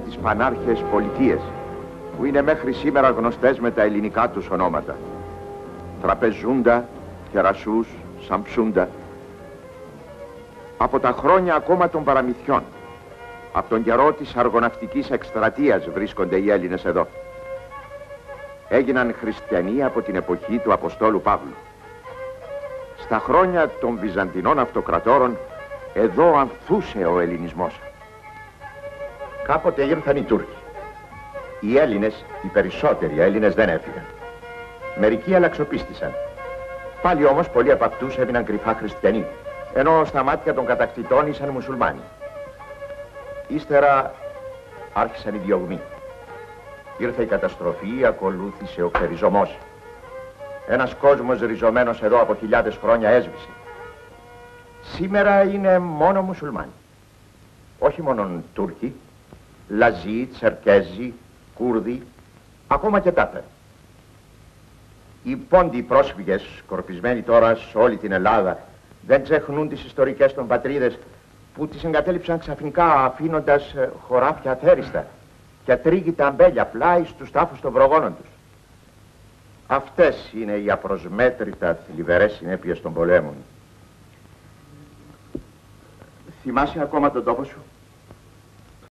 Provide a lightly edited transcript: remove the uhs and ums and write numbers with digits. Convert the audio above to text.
με τις πανάρχες πολιτείες, που είναι μέχρι σήμερα γνωστές με τα ελληνικά τους ονόματα. Τραπεζούντα, Κερασούς, Σαμψούντα. Από τα χρόνια ακόμα των παραμυθιών, από τον καιρό της αργοναυτικής εκστρατείας βρίσκονται οι Έλληνες εδώ. Έγιναν χριστιανοί από την εποχή του Αποστόλου Παύλου. Στα χρόνια των Βυζαντινών αυτοκρατόρων, εδώ ανθούσε ο ελληνισμός. Κάποτε ήρθαν οι Τούρκοι. Οι Έλληνες, οι περισσότεροι Έλληνες δεν έφυγαν. Μερικοί αλλαξοπίστησαν. Πάλι όμως πολλοί από αυτούς έμειναν κρυφά χριστιανοί, ενώ στα μάτια των κατακτητών ήσαν μουσουλμάνοι. Ύστερα άρχισαν οι διωγμοί. Ήρθε η καταστροφή, ακολούθησε ο ξεριζωμός. Ένας κόσμος ριζωμένος εδώ από χιλιάδες χρόνια έσβησε. Σήμερα είναι μόνο μουσουλμάνοι. Όχι μόνο Τούρκοι, Λαζοί, Τσερκέζοι, Κούρδοι, ακόμα και Τάταροι. Οι πόντιοι πρόσφυγες, σκορπισμένοι τώρα σε όλη την Ελλάδα, δεν ξεχνούν τις ιστορικές των πατρίδες που τις εγκατέλειψαν ξαφνικά αφήνοντας χωράφια αθέριστα και ατρίγητα αμπέλια πλάι στους τάφους των προγόνων τους. Αυτές είναι οι απροσμέτρητα θλιβερές συνέπειες των πολέμων. Θυμάσαι ακόμα τον τόπο σου?